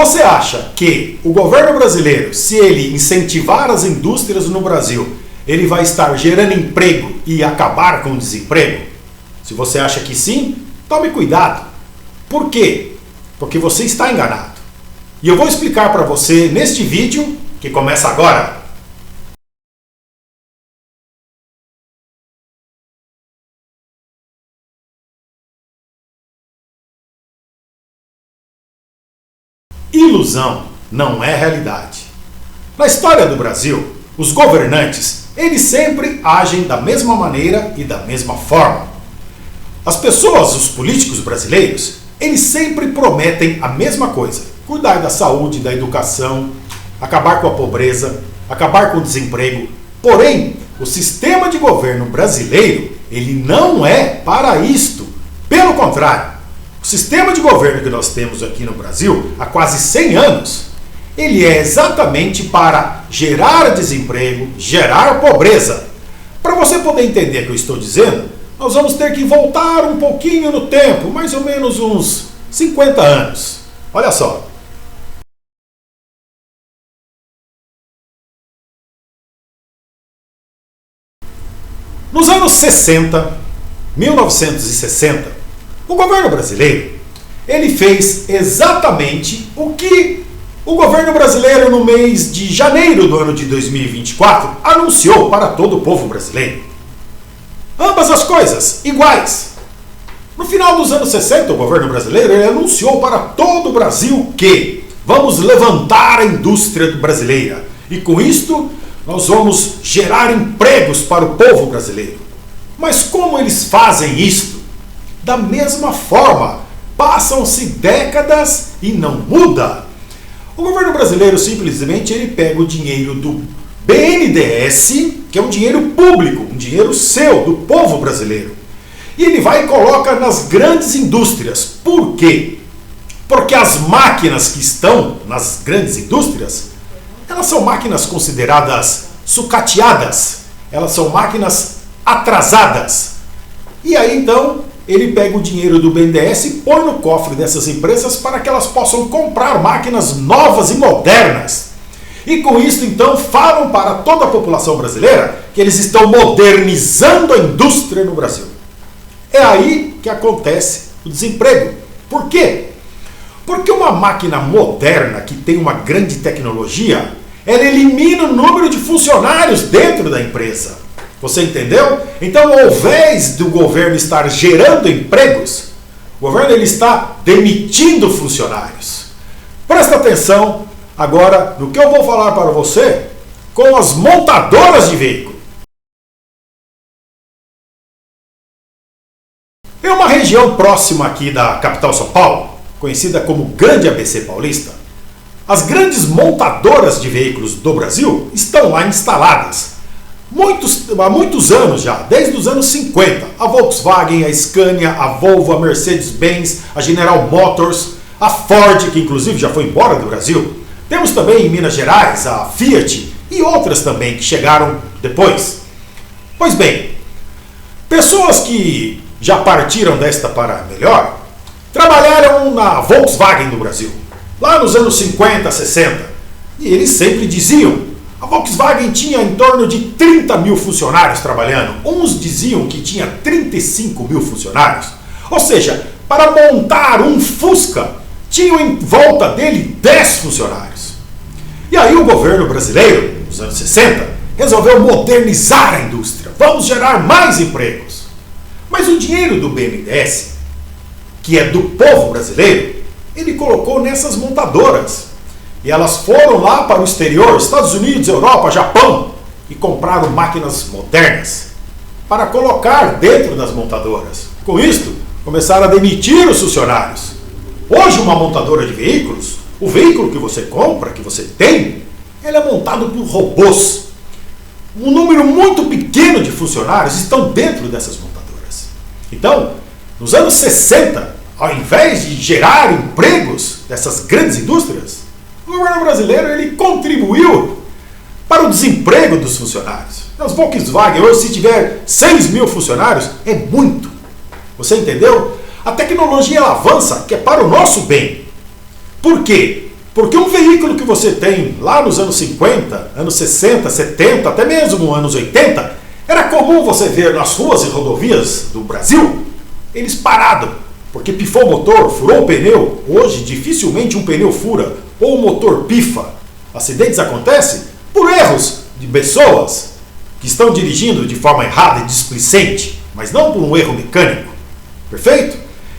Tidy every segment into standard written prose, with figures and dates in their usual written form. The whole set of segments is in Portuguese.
Você acha que o governo brasileiro, se ele incentivar as indústrias no Brasil, ele vai estar gerando emprego e acabar com o desemprego? Se você acha que sim, tome cuidado. Por quê? Porque você está enganado. E eu vou explicar para você neste vídeo, que começa agora. Ilusão não é realidade. Na história do Brasil, os governantes, eles sempre agem da mesma maneira e da mesma forma. As pessoas, os políticos brasileiros, eles sempre prometem a mesma coisa: cuidar da saúde, da educação, acabar com a pobreza, acabar com o desemprego. Porém, o sistema de governo brasileiro, ele não é para isto. Pelo contrário, o sistema de governo que nós temos aqui no Brasil há quase 100 anos, ele é exatamente para gerar desemprego, gerar pobreza. Para você poder entender o que eu estou dizendo, nós vamos ter que voltar um pouquinho no tempo, mais ou menos uns 50 anos. Olha só. Nos anos 60, 1960, o governo brasileiro, ele fez exatamente o que o governo brasileiro no mês de janeiro do ano de 2024 anunciou para todo o povo brasileiro. Ambas as coisas iguais. No final dos anos 60, o governo brasileiro ele anunciou para todo o Brasil que vamos levantar a indústria brasileira e com isto nós vamos gerar empregos para o povo brasileiro. Mas como eles fazem isto? Da mesma forma, passam-se décadas e não muda. O governo brasileiro simplesmente ele pega o dinheiro do BNDES, que é um dinheiro público, um dinheiro seu, do povo brasileiro, e ele vai e coloca nas grandes indústrias. Por quê? Porque as máquinas que estão nas grandes indústrias, elas são máquinas consideradas sucateadas, elas são máquinas atrasadas. E aí então ele pega o dinheiro do BNDES e põe no cofre dessas empresas para que elas possam comprar máquinas novas e modernas. E com isso, então, falam para toda a população brasileira que eles estão modernizando a indústria no Brasil. É aí que acontece o desemprego. Por quê? Porque uma máquina moderna que tem uma grande tecnologia, ela elimina o número de funcionários dentro da empresa. Você entendeu? Então, ao invés do governo estar gerando empregos, o governo ele está demitindo funcionários. Presta atenção agora no que eu vou falar para você com as montadoras de veículo. Em uma região próxima aqui da capital São Paulo, conhecida como Grande ABC Paulista, as grandes montadoras de veículos do Brasil estão lá instaladas. Há muitos anos já, desde os anos 50, a Volkswagen, a Scania, a Volvo, a Mercedes-Benz, a General Motors, a Ford, que inclusive já foi embora do Brasil. Temos também em Minas Gerais a Fiat e outras também que chegaram depois. Pois bem, pessoas que já partiram desta para melhor, trabalharam na Volkswagen no Brasil, lá nos anos 50, 60, e eles sempre diziam: a Volkswagen tinha em torno de 30 mil funcionários trabalhando. Uns diziam que tinha 35 mil funcionários. Ou seja, para montar um Fusca, tinham em volta dele 10 funcionários. E aí o governo brasileiro, nos anos 60, resolveu modernizar a indústria. Vamos gerar mais empregos. Mas o dinheiro do BNDES, que é do povo brasileiro, ele colocou nessas montadoras. E elas foram lá para o exterior, Estados Unidos, Europa, Japão, e compraram máquinas modernas para colocar dentro das montadoras. Com isto, começaram a demitir os funcionários. Hoje, uma montadora de veículos, o veículo que você compra, que você tem, ele é montado por robôs. Um número muito pequeno de funcionários estão dentro dessas montadoras. Então, nos anos 60, ao invés de gerar empregos dessas grandes indústrias, o governo brasileiro ele contribuiu para o desemprego dos funcionários. As Volkswagen, hoje, se tiver 6 mil funcionários, é muito. Você entendeu? A tecnologia ela avança, que é para o nosso bem. Por quê? Porque um veículo que você tem lá nos anos 50, anos 60, 70, até mesmo nos anos 80, era comum você ver nas ruas e rodovias do Brasil, eles parados, porque pifou o motor, furou o pneu. Hoje, dificilmente um pneu fura ou o motor pifa. Acidentes acontecem por erros de pessoas que estão dirigindo de forma errada e displicente, mas não por um erro mecânico. Perfeito?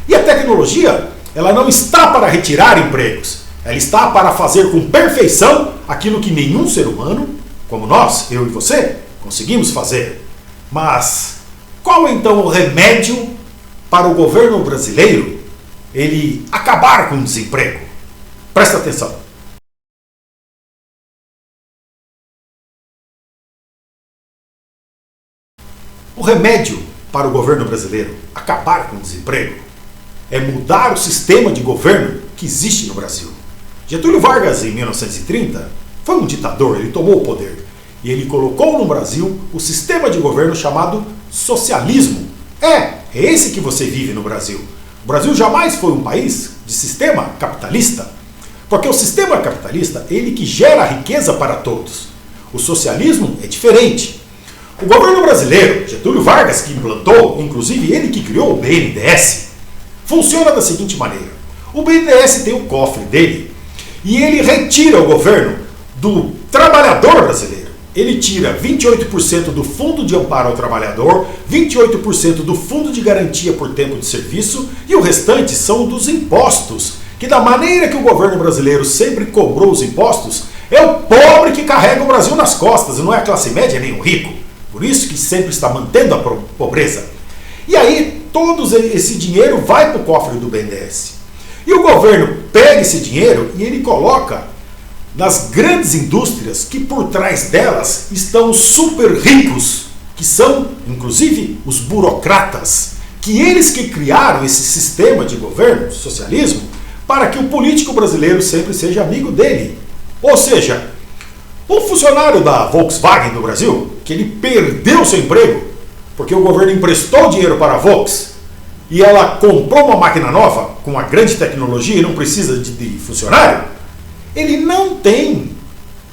E a tecnologia, ela não está para retirar empregos. Ela está para fazer com perfeição aquilo que nenhum ser humano, como nós, eu e você, conseguimos fazer. Mas qual então o remédio para o governo brasileiro ele acabar com o desemprego? Presta atenção. O remédio para o governo brasileiro acabar com o desemprego é mudar o sistema de governo que existe no Brasil. Getúlio Vargas, em 1930, foi um ditador, ele tomou o poder. E ele colocou no Brasil o sistema de governo chamado socialismo. É esse que você vive no Brasil. O Brasil jamais foi um país de sistema capitalista. Porque o sistema capitalista, ele que gera riqueza para todos. O socialismo é diferente. O governo brasileiro, Getúlio Vargas que implantou, inclusive ele que criou o BNDES, funciona da seguinte maneira. O BNDES tem o cofre dele e ele retira o governo do trabalhador brasileiro. Ele tira 28% do Fundo de Amparo ao Trabalhador, 28% do Fundo de Garantia por Tempo de Serviço e o restante são dos impostos, que da maneira que o governo brasileiro sempre cobrou os impostos, é o pobre que carrega o Brasil nas costas, não é a classe média nem o rico. Por isso que sempre está mantendo a pobreza. E aí, todo esse dinheiro vai para o cofre do BNDES. E o governo pega esse dinheiro e ele coloca nas grandes indústrias que por trás delas estão os super ricos, que são, inclusive, os burocratas, que eles que criaram esse sistema de governo, socialismo, para que o político brasileiro sempre seja amigo dele. Ou seja, um funcionário da Volkswagen do Brasil, que ele perdeu seu emprego, porque o governo emprestou dinheiro para a Volks, e ela comprou uma máquina nova, com uma grande tecnologia e não precisa de funcionário, ele não tem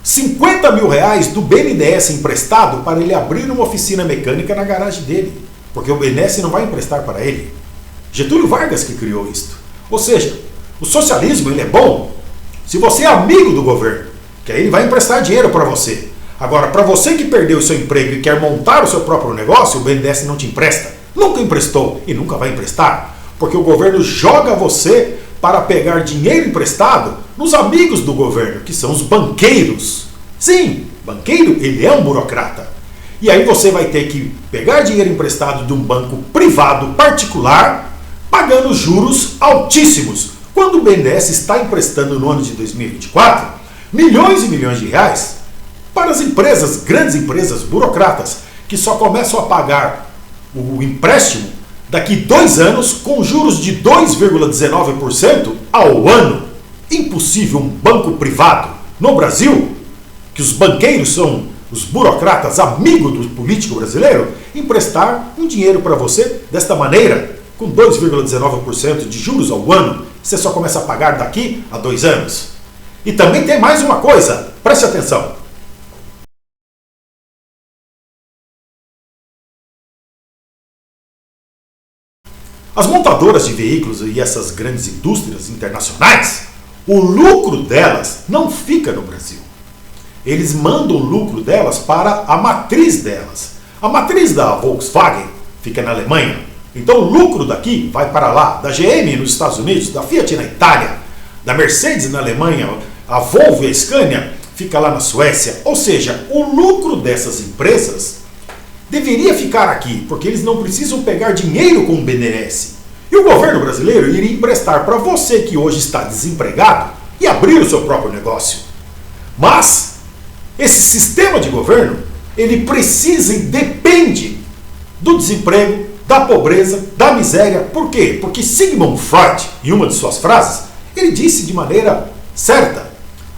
50 mil reais do BNDES emprestado para ele abrir uma oficina mecânica na garagem dele, porque o BNDES não vai emprestar para ele. Getúlio Vargas que criou isto. Ou seja, o socialismo ele é bom se você é amigo do governo, que aí ele vai emprestar dinheiro para você. Agora, para você que perdeu o seu emprego e quer montar o seu próprio negócio, o BNDES não te empresta. Nunca emprestou e nunca vai emprestar, porque o governo joga você para pegar dinheiro emprestado nos amigos do governo, que são os banqueiros. Sim, banqueiro, ele é um burocrata. E aí você vai ter que pegar dinheiro emprestado de um banco privado particular, pagando juros altíssimos, quando o BNDES está emprestando no ano de 2024 milhões e milhões de reais para as empresas, grandes empresas burocratas, que só começam a pagar o empréstimo daqui 2 anos com juros de 2,19% ao ano. Impossível um banco privado no Brasil, que os banqueiros são os burocratas amigos do político brasileiro, emprestar um dinheiro para você desta maneira, com 2,19% de juros ao ano. Você só começa a pagar daqui a 2 anos. E também tem mais uma coisa, preste atenção. As montadoras de veículos e essas grandes indústrias internacionais, o lucro delas não fica no Brasil. Eles mandam o lucro delas para a matriz delas. A matriz da Volkswagen fica na Alemanha. Então o lucro daqui vai para lá. Da GM nos Estados Unidos, da Fiat na Itália, da Mercedes na Alemanha, a Volvo e a Scania fica lá na Suécia. Ou seja, o lucro dessas empresas deveria ficar aqui, porque eles não precisam pegar dinheiro com o BNDES. E o governo brasileiro iria emprestar para você que hoje está desempregado e abrir o seu próprio negócio. Mas esse sistema de governo, ele precisa e depende do desemprego, da pobreza, da miséria. Por quê? Porque Sigmund Freud, em uma de suas frases, ele disse de maneira certa: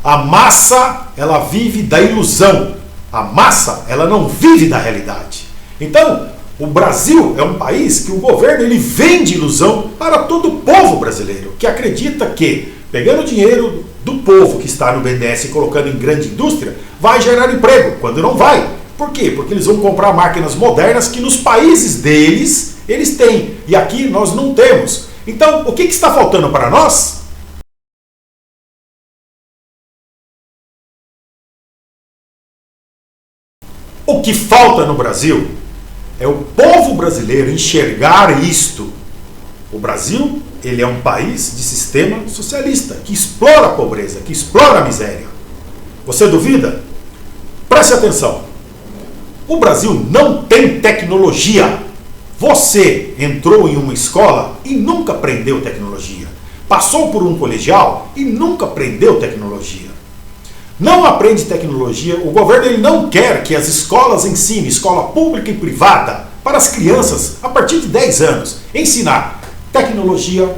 a massa, ela vive da ilusão. A massa, ela não vive da realidade. Então, o Brasil é um país que o governo ele vende ilusão para todo o povo brasileiro, que acredita que, pegando dinheiro do povo que está no BNDES colocando em grande indústria vai gerar emprego, quando não vai. Por quê? Porque eles vão comprar máquinas modernas que nos países deles eles têm e aqui nós não temos. Então, o que está faltando para nós? O que falta no Brasil é o povo brasileiro enxergar isto. O Brasil, ele é um país de sistema socialista, que explora a pobreza, que explora a miséria. Você duvida? Preste atenção. O Brasil não tem tecnologia. Você entrou em uma escola e nunca aprendeu tecnologia. Passou por um colegial e nunca aprendeu tecnologia. Não aprende tecnologia. O governo ele não quer que as escolas ensinem, escola pública e privada, para as crianças a partir de 10 anos, ensinar tecnologia,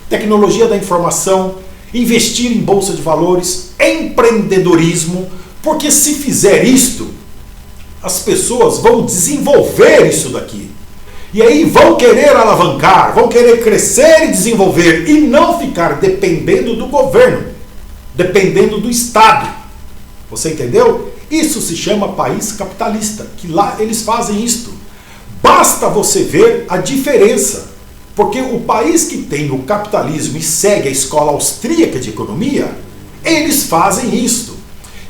tecnologia da informação, investir em bolsa de valores, empreendedorismo, porque se fizer isto, as pessoas vão desenvolver isso daqui. E aí vão querer alavancar, vão querer crescer e desenvolver e não ficar dependendo do governo, dependendo do Estado. Você entendeu? Isso se chama país capitalista, que lá eles fazem isto. Basta você ver a diferença, porque o país que tem o capitalismo e segue a escola austríaca de economia, eles fazem isto.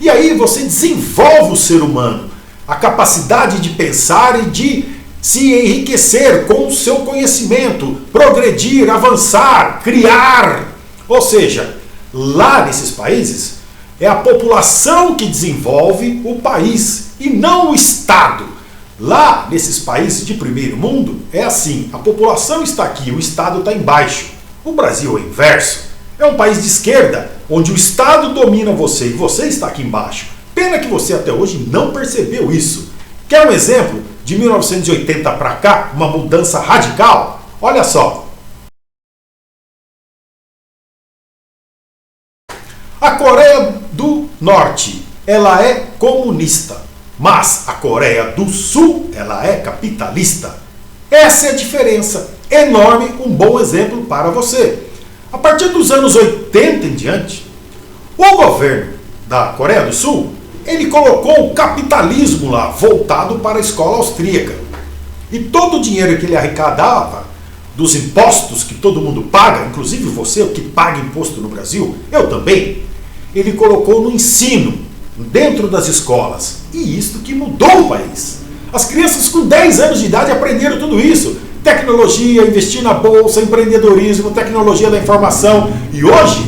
E aí você desenvolve o ser humano, a capacidade de pensar e de se enriquecer com o seu conhecimento, progredir, avançar, criar. Ou seja, lá nesses países, é a população que desenvolve o país e não o Estado. Lá nesses países de primeiro mundo, é assim, a população está aqui, o Estado está embaixo. O Brasil é o inverso. É um país de esquerda, onde o Estado domina você e você está aqui embaixo. Pena que você até hoje não percebeu isso. Quer um exemplo de 1980 para cá, uma mudança radical? Olha só. A Coreia do Norte, ela é comunista, mas a Coreia do Sul, ela é capitalista. Essa é a diferença. Enorme, um bom exemplo para você. A partir dos anos 80 em diante, o governo da Coreia do Sul, ele colocou o capitalismo lá, voltado para a escola austríaca. E todo o dinheiro que ele arrecadava, dos impostos que todo mundo paga, inclusive você que paga imposto no Brasil, eu também, ele colocou no ensino, dentro das escolas. E isso que mudou o país. As crianças com 10 anos de idade aprenderam tudo isso. Tecnologia, investir na bolsa, empreendedorismo, tecnologia da informação. E hoje,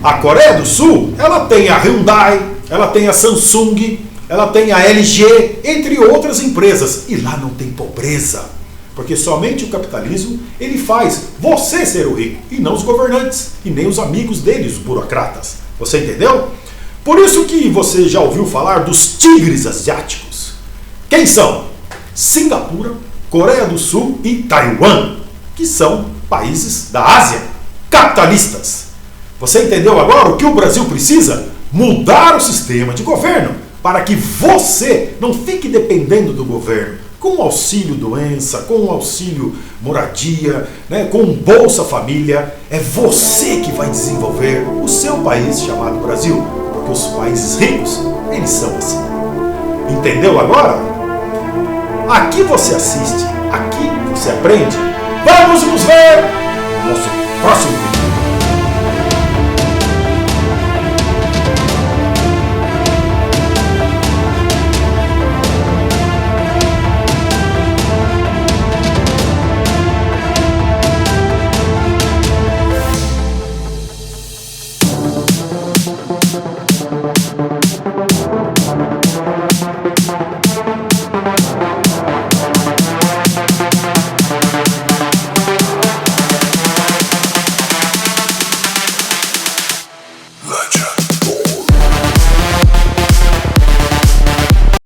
a Coreia do Sul, ela tem a Hyundai, ela tem a Samsung, ela tem a LG, entre outras empresas. E lá não tem pobreza. Porque somente o capitalismo, ele faz você ser o rico, e não os governantes, e nem os amigos deles, os burocratas. Você entendeu? Por isso que você já ouviu falar dos tigres asiáticos. Quem são? Singapura, Coreia do Sul e Taiwan, que são países da Ásia, capitalistas. Você entendeu agora o que o Brasil precisa? Mudar o sistema de governo para que você não fique dependendo do governo, com auxílio doença, com auxílio moradia, né, com Bolsa Família. É você que vai desenvolver o seu país chamado Brasil, porque os países ricos, eles são assim. Entendeu agora? Aqui você assiste, aqui você aprende. Vamos nos ver no nosso próximo vídeo.